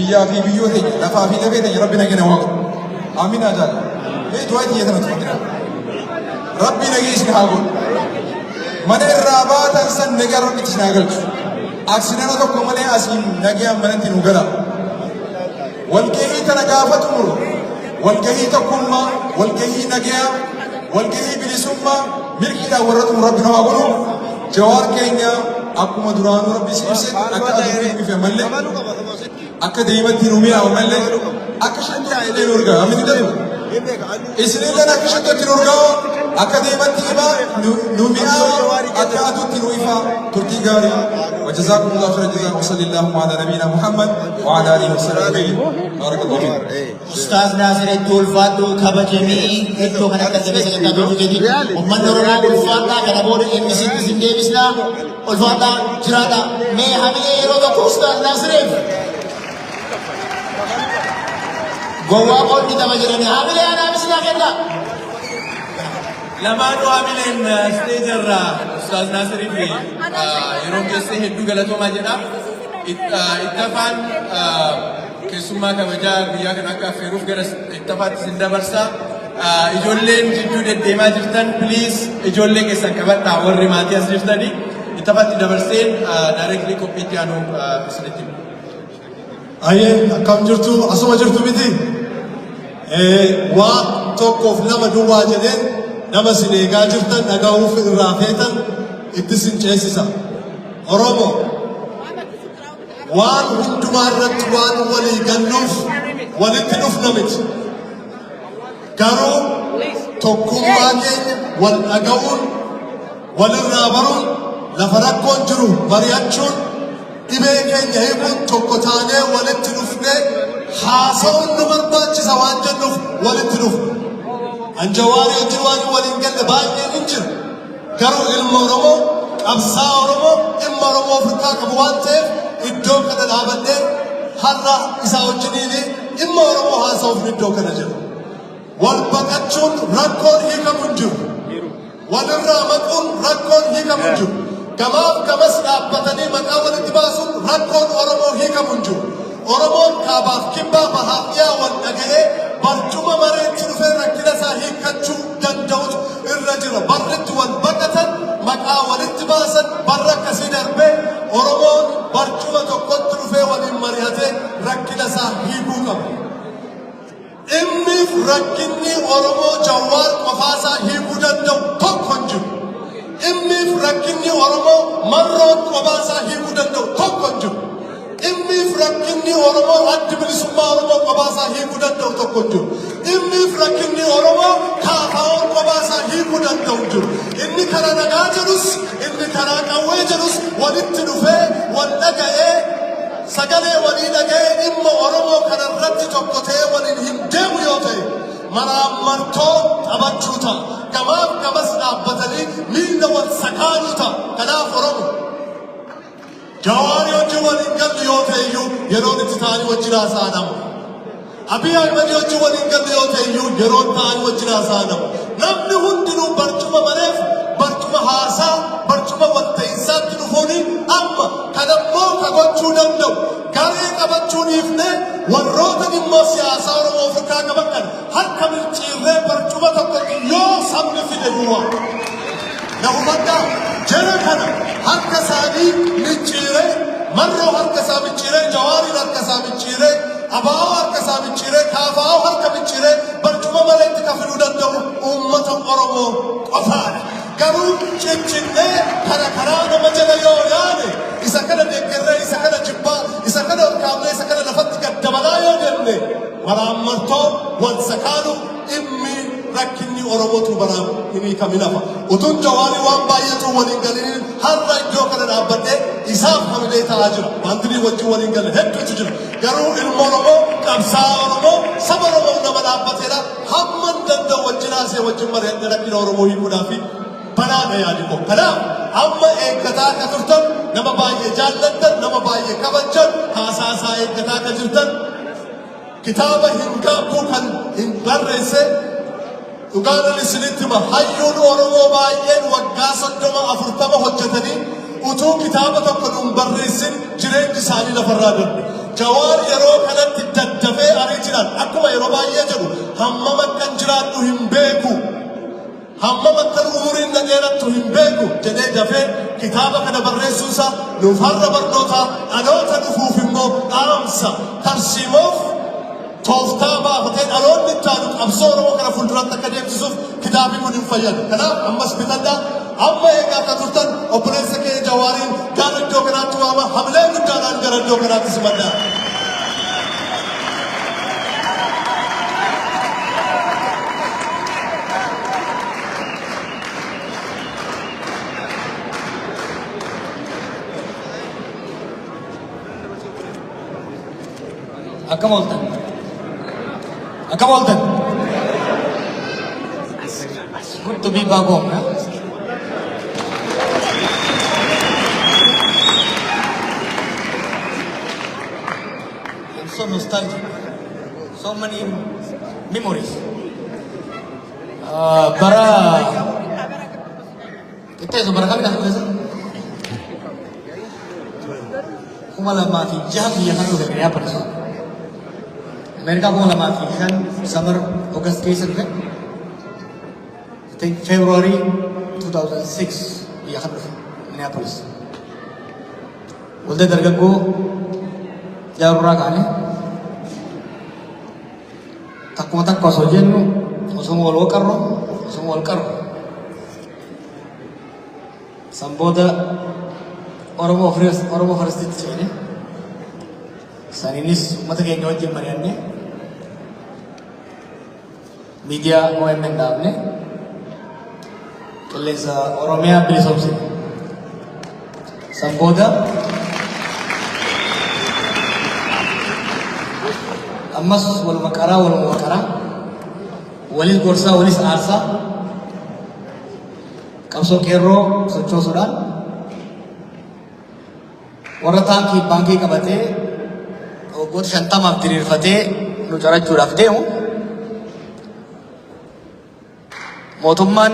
بيا في بيوتي لفا في لفيتي ربنا كنا واقع آمين أجل إيه تواتي يتنطفنا ربنا جيش نهاقول من الرابات أنسان نجار ربي تشناقل أكسنانا تقو من أسين نجيا من أنت نقلا والكهي تنقافة مر والكهي تقوم والكهي نجيا والكهي بلسمة ملكنا ورطم ربنا واقولوا جوار كينيا أكو مدران ربي سيسد أكاديمي في ملة أكاديمي تنومي أو ملة أكشنت تنورجا أمين ده إسرائيل أنا أكشنت تنورجا أكاديمي تيما نومي أو أكادو تنويفا ترتيجاري وجزاكم الله خير الجزاء وصلى الله على نبينا محمد وعلى آله وصحبه بارك الله فيك أستاذ ناصر التولفاتو كبجمي إنتو كنا كذبة سكتا دوجي ومن نورنا الفاتا كنا بود إنسي تزيد بسنا الفاتا جرادا ما همي يرودا أستاذ ناصر جوا قول كده بجرني همي أنا بسنا كذا لما نواملين ستيج الرا أستاذ ناصر في يوم جسه هدو غلطو ما جنا اتفان كسمة كبجار بيا كنا كافيروف غرس اتفات زندا برسا إجولين جدود الدماء جفتن بليز إجولين كسان كبر تاور رماتي أسجفتني اتفات دبرسين directly compete يانو facility أيه كم جرتو أسمع جرتو بدي وان توقف لما دوا جدين لما سنيجا جرتن نجاو في الرافيتن اتسين جيسيسا أرومو وان هندما رتوان ولي جنوف ولتنوف نمت كارو توكم باجين والأجاون والرابرون لفرقون جرو برياتشون إبيكين يهيبون توكتانه ولتنوفنه حاسون نمربات جزوان جنوف ولتنوف أنجواري أجواري ولنجل باجين انجر كارو المورمو أبسا أورمو إما رمو فرقا كبوانتف إدو كده لابده هرّا إسا وجنيني إما رمو هاسوف ندو كده جر والبقاتشون ركون هيكا منجر والرامتون ركون هيكا منجر كماب كمس لابتني مقاول اتباسون ركون أورمو هيكا منجر أورمون كاباف كمبا بحاقيا والنقره برجوما مرين تنفر ركنا سا هيكا چو دندوت الرجل برد والبقاتن مقاول اتباسن برك سيدر بي أورمون برجوما تقود تنفر والمريته ركنا سا هيبو كم إمي فرقني أورمو جوار قفاسا هيبو دندو توقنجو إمي فرقني أورمو مرون قفاسا هيبو دندو توقنجو إمي فرقني أورمو أدبل سما أورمو قفاسا هيبو دندو توقنجو إمي فرقني أورمو كافاون قفاسا هيبو دندو إني كرا نجاجروس إني كرا كويجروس ولتنفه والنجاة سجله وليدعه إما أورمو كنا رد تقطه ولينهم دم يوته مرامرتو أبتشوتا كمان كمسنا بدلي مين والسكانوتا كنا أورمو جواري وجوالين قد يوته يرون تاني وجراسانم أبي أحمد وجوالين قد يوته يرون تاني وجراسانم نبني هندلو برجما مريف برجما هاسا برجما والتيسات تنفوني أما كنبو كقولشونم نو كاري كبتشونيفني والروتا نمو سياسة ورمو فرقا كبكن هر كمل تيري برجما تقول يو سامن في دهوا نهومتا جرى كنا هر كسامي نتشيري مرو هر كسامي تشيري جواري هر كسامي تشيري أباو هر كسامي تشيري كافاو هر كمل تشيري برجما ملك تكفلو دندو أمة أورمو قفال كانوا تشينه كنا كنا نمجنا يوريانه إذا كنا نكره إذا كنا جبا إذا كنا كامل إذا كنا نفتك الدبلا يوريانه مرامرتو والسكانو إمي ركني أورموتو برام إني كمينافا وتون جواري وان بايتو ولينجلين هر رايدو كنا نابده إساف حمله تاجر ماندري وجه ولينجلين هب تجر كانوا المورمو كمسا أورمو سبرمو نمنابتنا همن دندو وجناسه وجمر هندركين أورمو يمنافي بنانا يعني كو كلام أما إيه كذا كترتن نما بايه جالتن نما بايه كبنجن خاصا إيه كذا كجرتن كتابه هنكا بوكان هنبرسه وقال لسنتما حيون أورمو باين وقاسن جمع أفرتما حجتني وتو كتابة تقولون برسين جرين جساني لفرادن جوار يروك jiran akkuma yeroo baay'ee jedhu hammam akkan jiraadhu hin beeku hammam akkan umuriin na dheerattu hin beeku jedhee dafee kitaaba kana barreessuusaa nuuf har'a barnoota dhaloota dhufuuf immoo dhaamsa tarsiimoof tooftaa baafatee dhaloonni ittaanu qabsoo Oromoo kana fuulduratti akka deemsisuuf kitaabni kun hin fayyadu. Kanaaf ammas bitadhaa amma eegaa akka turtan obboleessa keenya Jawaariin gara iddoo kanaatti waama hamilee guddaadhaan gara iddoo kanaatti simadhaa. Akkam ooltan. Good to be back home, huh? I'm so nostalgic. So many memories. Itu bara kami dah biasa. Kumala mati jam yang kan udah kayak apa sih? Amerika ko lama kan summer August case kan I think February 2006 ya kan Minneapolis udah dargaggoo jarurraa kaane takkuma takka osoo jennu osoo wal qarru san booda Oromoo Firistitti seene saninis ummata keenya wajjin mari'anne miidiyaa OMN dhaabne qilleensa Oromiyaa bilisoomsine san booda ammas waluma qaraa walis gorsaa walis aarsaa qabsoo qeerroo sochoosuudhaan warra taankii baankii qabatee waggoota 50 diriirfatee nu carachuudhaaf deemu mootummaan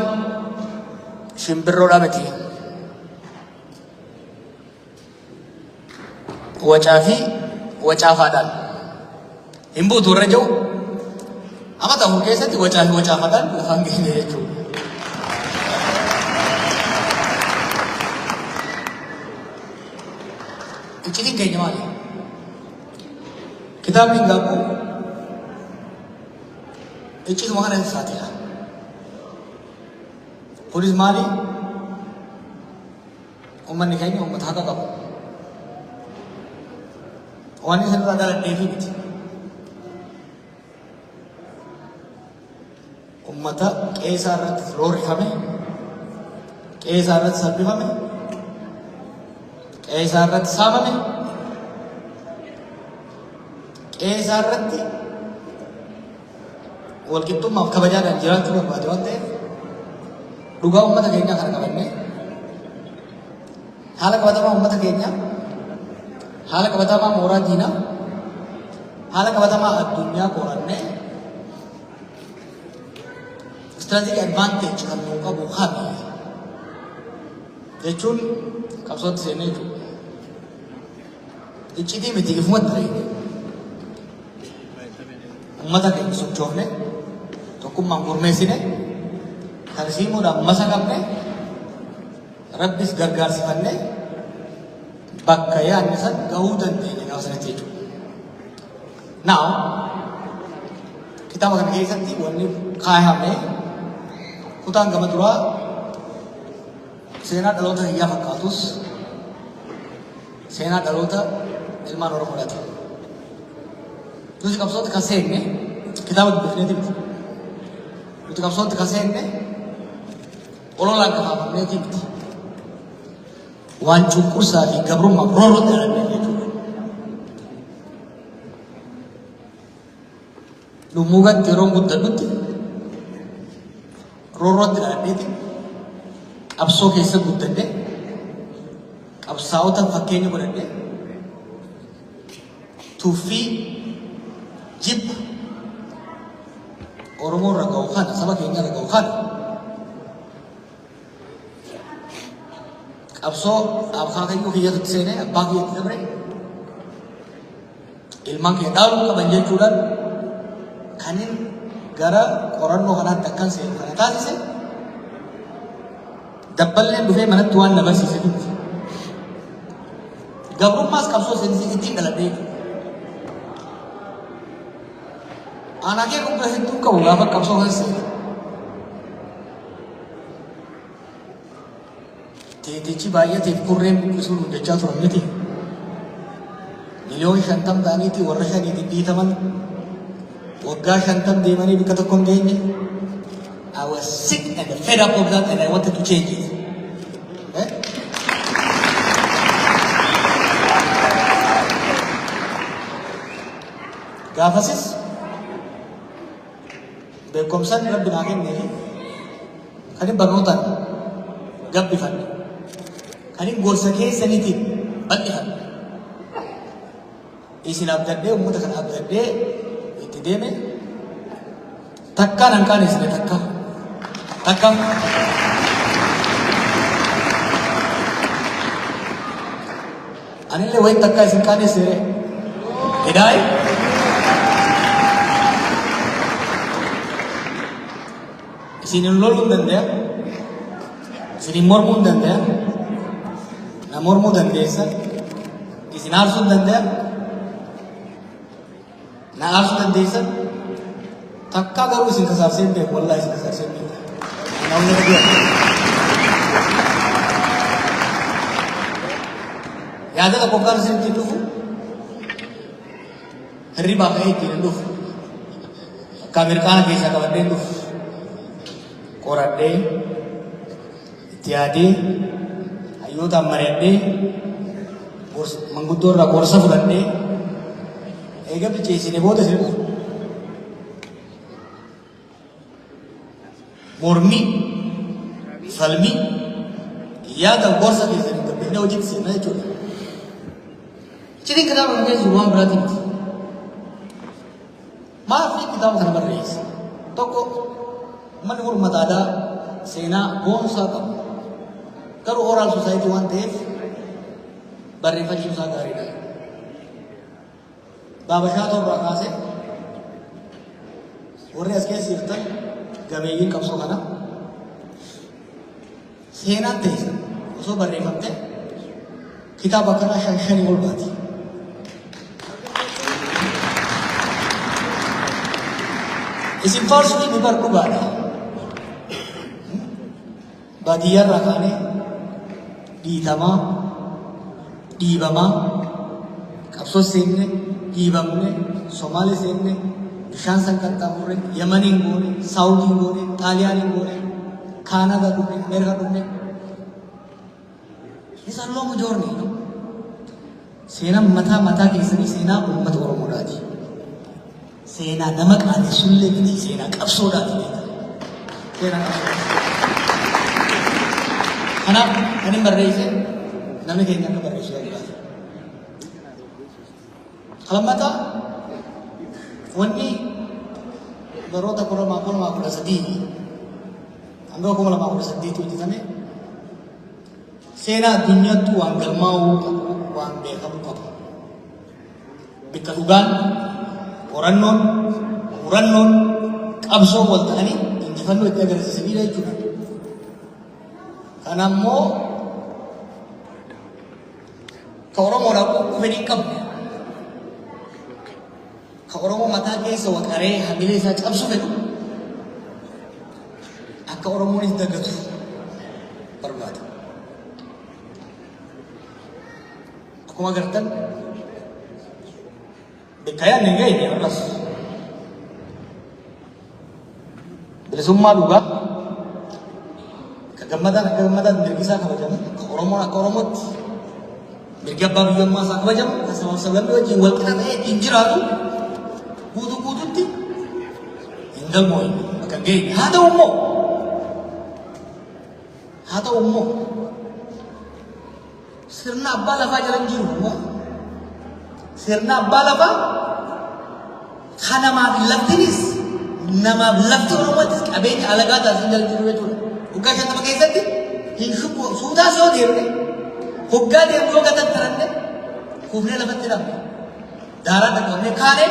shimbirroodhaa miti wacaafaadhaan hin buutu irra jiru amata afur keessatti wacaafaadhaan lafaan geenye jechuudha. Iccitiin keenya maali? Kitaabni gaabbu iccituma kana isaatiidha. Kunis maali? Uummanni keenya uummata haqa qabu. Waan isin irraa dhaladheefi miti. Uummata qeesaa irratti roorrifame, qeesaa irratti salphifame, qeesaa irratti saamame, qeesaa irratti walqixxummaaf kabajaadhaan jiraachuu barbaade waan ta'eef dhugaa uummata keenyaa kana qabannee haala qabatamaa uummata keenyaa, haala qabatamaa mooraa diinaa, haala qabatamaa addunyaa qorannee strategic advantage kan nuu qabu kami jechuun qabsootti seenee jiru. Iccitii miti ifumatti ta'e uummata keenya sochoofne tokkummaan gurmeessine tarsiimuudhaan masa qabne rabbis gargaarsifanne bakka yaadne san gahuu dandeenya gaafa sanatti jechuudha. Now kitaaba kana keessatti wanni kaayame kutaan gama duraa seenaa dhaloota hiyyaa fakkaatus seenaa dhaloota ilmaan Oromoodhaati. Nuti qabsootti kan seenne kitaaba dubbifneeti miti. Nuti qabsootti kan seenne ololaan kafaafamneeti miti. Waan cunqursaa fi gabrummaa roorrotti dhaladhee jechuudha. Dhummuugatti yeroon guddadhutti roorrotti dhaladheeti qabsoo keessa guddadhe qabsaa'ota fakkeenya godhadhe tuffii jibba Oromoo irra ga'u kana saba keenya irra ga'u kana qabsoo akaakayyuu kiyyatutti seenee abbaa kiyyatti dabre ilmaan kee dhaaluu qaban jechuudhaan kanin gara qorannoo kanaatti akkan seenu kana taasise dabballeen dhufee manatti waan na barsiise dhufe. Gabrummaas qabsoo seenisii ittiin dhaladhee aanaa kee qubba hedduu qabu gaafa qabsoo kan seenu. Teetichi baay'ateef kurreen buqqisuun hojjechaa turan miti. Miliyoon 50 ta'aniiti warra shaniitiin dhiitaman waggaa 50 deemanii bakka tokko hin geenye. I was sick and fed up of that and I wanted to change it. Gaafasis beekumsaan rabbi naa kennee kan hin barnootaan gabbifanne kan hin gorsa keessaniitiin bal'ifanne isin abdadhee uummata kana abdadhee itti deeme takkaan hanqaan isine takka anillee wayin takkaa isin qaaneessere hidaayi isinin loluu hin danda'a isinin mormuu hin danda'a na mormuu dandeessa isin aarsuu hin danda'a na aarsuu dandeessa takkaa garuu isin kasaarseen beeku wallaahi isin kasaarseen beeku namni dhagaa yaada tokko kan isin ittiin dhufu hirribaa ka'ee ittiin dhufu akka Ameerikaana keessaa qabadhee dhufu qoradhee itti yaadee hayyootaan mari'adhee manguddoo irraa gorsa fudhadhee eega bilcheessine booda isin dhufu. Mormii, falmii, yaada gorsa keessanii gabbinee hojiitti seenaa jechuudha. Cidhiin kitaaba kana keessu waan biraatiin miti. Maaf kitaaba kana barreesse? Tokko manni mormata aadaa seenaa boonsaa qabu. Garuu oral society waan ta'eef barreeffachuun isaa gaariidha. Baabashaa torraa kaasee warri as keessa jirtan gameeyyiin qabsoo kana seenaan ta'e osoo barreeffamte kitaaba kanaa 5 ol baati. Isin faarsuu ni barbaadu baadha. Baadiyyaarraa kaanee dhiitamaa, dhiibamaa, qabsoo seenne, dhiibamne, Somaalee seenne, bishaan san qaxxaamurre, Yamaniin goone, Saawudiin goone, Xaaliyaaniin goone, Kaanadaa dhufne, Ameerikaa dhufne. It's a long journey. Seenaan mataa keessanii seenaa uummata Oromoodhaati. Seenaa nama qaanessullee miti seenaa qabsoodhaati. Seenaa qabsoodhaati. Kanaaf kan hin barreesse namni keenya akka barreessu barbaada. Lammataa wanni baroota 2013 hanga 2018 hojjetame seenaa addunyaatti waan galmaa'uu qabu waan beekamu qabu. Bakka dhugaan qorannoon qabsoo wal ta'anii injifannoo itti agarsiisanidha jechuudha. Kana immoo ka Oromoodhaaf fedhii qabne ka Oromoo mataa keessa waqaree hamilee isaa cabsu fedhu akka Oromoonis dagatu barbaada. Akkuma agartan beekayaan hin geenye akkas bilisummaa dhugaa ka gammadaan mirgi isaa kabajamu ka Oromoon akka Oromootti mirgi abbaa biyyummaa isaa kabajamu ka sabaaf sablammii wajjin wal qixa ta'ee ittiin jiraatu guutuutti hin galmoo'e akka geenye haa ta'u immoo sirna abbaa lafaa jala hin jiru immoo sirna abbaa lafaa kan namaaf laftinis namaaf lafti Oromoottis qabeenya alagaa taasisan jala jiru jechuudha. Hoggaa 50 keessatti hin shubbu suutaa soo deemne hoggaa deemne yoo gatattaranne kufnee lafatti dhabne daaraa dhaqqabnee kaanee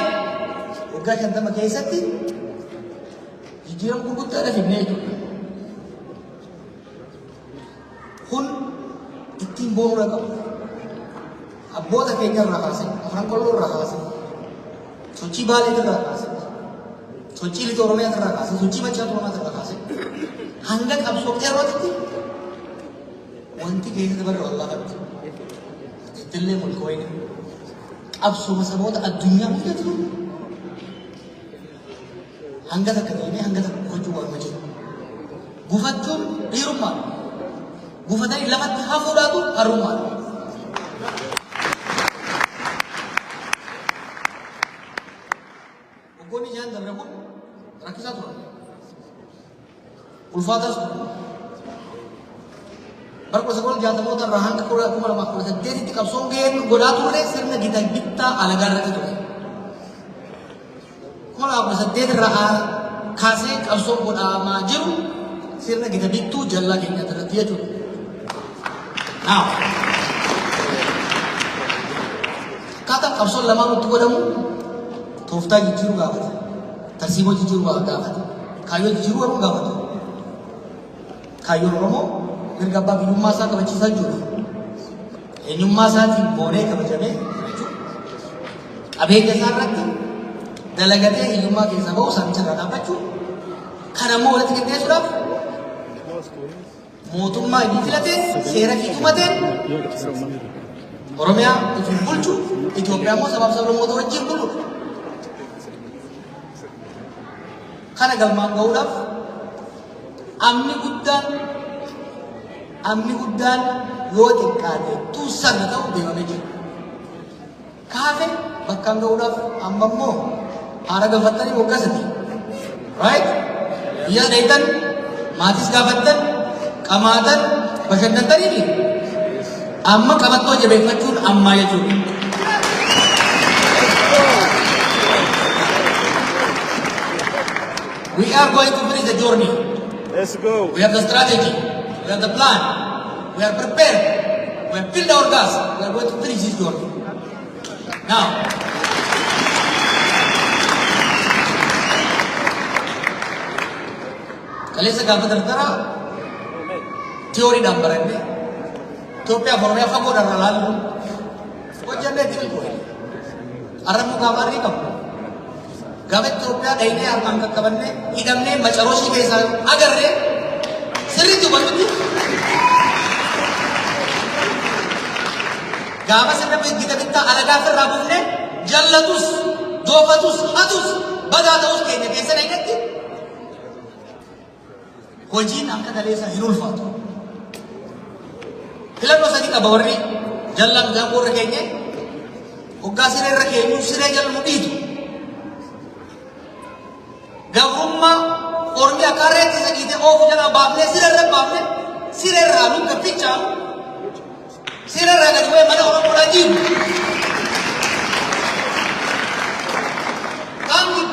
waggaa 50 keessatti jijjiirama gurguddaadha fidnee jechuudha. Kun ittiin boonuu qabu. Abboota keenya irraa kaasee, afran qolloo irraa kaasee, sochii baalee irraa kaasee, sochii lixa oromiyaa irraa kaasee, sochii machaa oromiyaa irraa kaasee, hanga qabsoo qeerrootti wanti keessa dabarre wallaa qabdi. Ittillee mul'ooyne qabsoo saboota addunyaa mudatu hanga takka deemee hanga takka gochuu waan jiru. Gufachuun dhiirummaa. Gufatanii lamatti hafuudhaatu harummaa. Oggoonni jaan dabre kun rakkisaa turan. Ulfaataas turan. Bara 1960 irraa hanga 2018tti qabsoon gaheen godhaa turre sirna gita bittaa alagaa irratti ture. 2018 irraa kaasee qabsoon godhamaa jiru sirna gita bittuu jallaa keenya irratti jechuudha. Now, kata qabsoon lamaan nutti godhamu tooftaa jijjiiruu gaafata. Tarsiimoo jijjiiruu gaafata. Kaayyoo jijjiiruu garuu gaafata. Kaayyoon Oromoo mirga abbaa biyyummaa isaa kabachiisaa jiru. Eenyummaa isaatiin boonee kabajamee qabeenya isaa irratti dalagatee hiyyummaa keessaa bahu saamicha irraa dhaabbachuu. Kan ammoo walitti qindeessuudhaaf mootummaa inni filatee seera fi tumateen Oromiyaa ittiin bulchu Itoophiyaa immoo sabaaf sablammoota wajjin bulu. Kana galmaan gahuudhaaf amni guddaan yoo xiqqaate tuussarra ta'u deemamee jira. Kaafe bakkaan gahuudhaaf amma immoo haara galfattanii moggaasati. Right? Biyya dheeytan maatis gaafattan qamaatan bashannantanii amma qabattoo jabeeffachuun ammaa jechuudha. We are going to finish the journey. Let's go. We have the strategy. We have the plan. We are prepared. We have filled our gas. We are going to finish this journey. Now, kalian gaafa daldara teori dhaan baranne Itoophiyaa fi Oromiyaa fagoo dhaan laallu hojjannee itti bu'e. Arrabnu gaafarrii qabu. Gaafa Itoophiyaa dhaynee harkaan qaqqabannee hidhamnee macarooshii keessaa agarree sirriitti hubannutti. Gaafa sirna gita bittaa alagaa ofirraa buufnee jallatus, doofatus, hatus, badaa ta'us keenya keessa dhaynatti. Hojiin akka kaleessa hin ulfaatu. Filannoo sadii qaba warri jallaan gaangoo irra keenye hoggaa siree irra keenyu siree jallu dhiitu. Gabrummaa ormi akka reetti isa dhiite oofu jalaa baafnee siree irra baafnee siree irraa nu gaffichaa siree irraa gadi bu'ee mana Oromoodhaa jiru.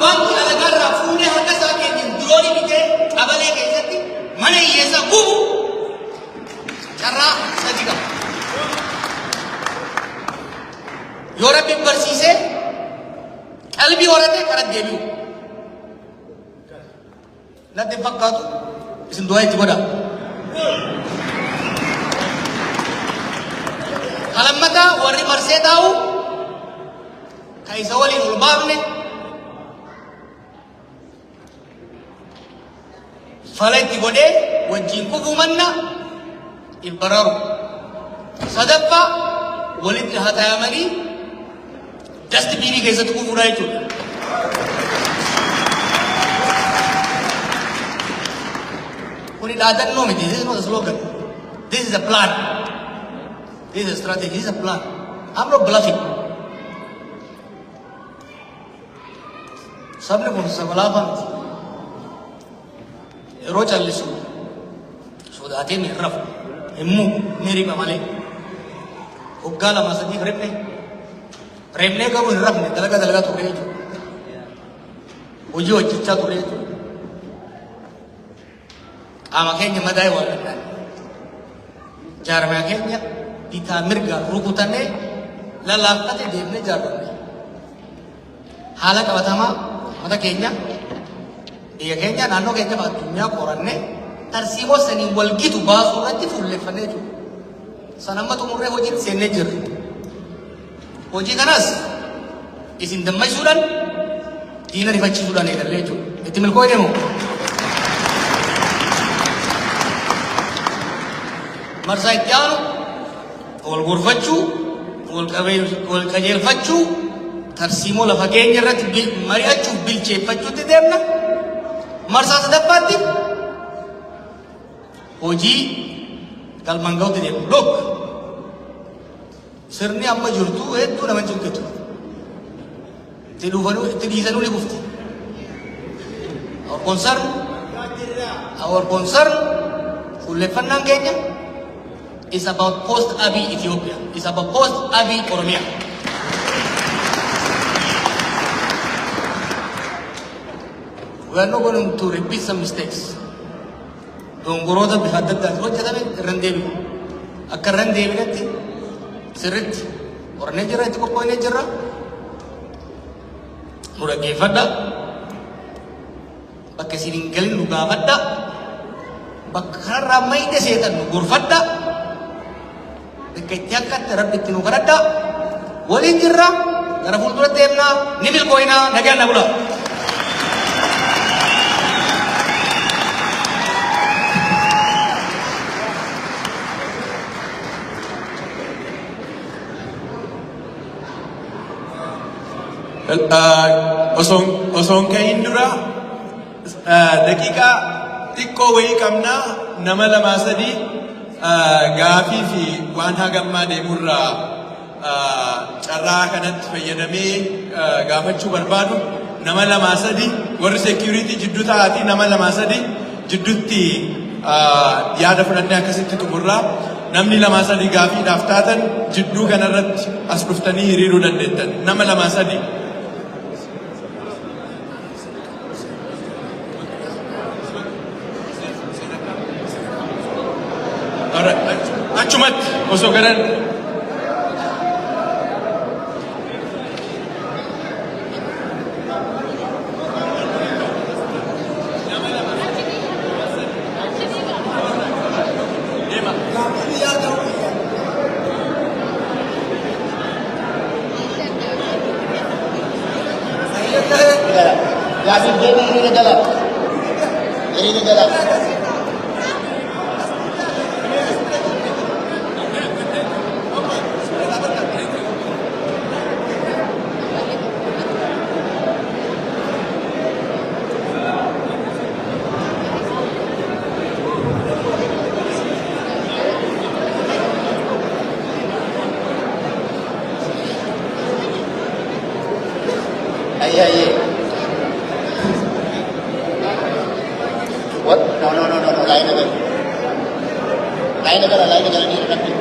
Baankii alagaa irraa fuunee harka isaa keenyaan diroonii bitee qabalee keessatti mana hiyyeessaa gubu carraa sadii qaba. Yoo Rabbiin barsiisee qalbii horatee karaa deebi'u. Natti hin fakkaatu isin du'aa itti godhaa. Halammataa warri marsee taa'u kan isa waliin ol baafne fala itti godhee wajjin kufuu manna hin bararu. Sadaffaa walitti hataayamanii dasti biirii keessatti kufuudha jechuudha. Kuni dhaadannoo miti. This is not a slogan. This is a plan. This is a strategy. This is a plan. I'm not bluffing. Sabni kun sabalaafaa miti. Yeroo callisu sodaatee ni rafu. Himmu ni riba malee. Hoggaa lama sadii ribne. Ribnee garuu hin rafne dalagaa turre jechuudha. Hojii hojjechaa turre jechuudha. Qaama keenya madaa'e waan danda'an. Jaarmaa keenya bitaa mirgaan rukutannee lallaafatee deemnee jaarranne. Haala qabatamaa mata keenya biyya keenya naannoo keenya fi addunyaa qorannee tarsiimoo saniin wal gitu baasuu irratti fuulleffannee jiru. San amma xumurree hojiitti seennee jirra. Hojii kanas isin dammaysuudhaan diina rifachiisuudhaan eegallee jechuudha. Itti milkoo deemu. Marsaa itti aanu wal gorfachuu, wal qajeelfachuu, tarsiimoo lafa keenya irratti mari'achuuf bilcheeffachuutti deemna. Marsaa sadaffaatti hojii galmaan ga'uutti deemna. Look, sirni amma jirtu hedduu nama cinqitu. Itti dhiisanuu ni kufti. Our concern, fuulleffannaan keenya is about post-Abiy Ethiopia. It's about post-Abiy Oromia. We are not going to repeat some mistakes. Dongoroota bifa adda addaatti hojjetame irra hin deebinu. Akka irra hin deebinetti sirriitti qorannee jirra, itti qophoonee jirra. Nu dhaggeeffadha. Bakka isin hin galin nu gaafadha. Bakka kanarraa mayde seetan nu gorfadha. Bakka itti akkatti rabbi itti nu kadhadha. Waliin jirra. Gara fuulduratti deemnaa. Ni milkooyinaa. Nagaan na bula. Osoon ka'iin dura daqiiqaa xiqqoo wayii qabnaa nama lamaa sadii gaafii fi waan hagammaa deemurraa carraa kanatti fayyadamee gaafachuu barbaadu nama lamaa sadii warri security jidduu ta'aatii nama lamaa sadii jidduutti yaada fudhannee akkasitti xumurraa namni lamaa sadii gaafiidhaaf taatan jidduu kanarratti as dhuftanii hiriiruu dandeettan nama lamaa sadii. Achumatti osoo garan Yasin deemee hiriira gala. Hiriira gala. Aye. What? No. Lain negara. Lain negara ni.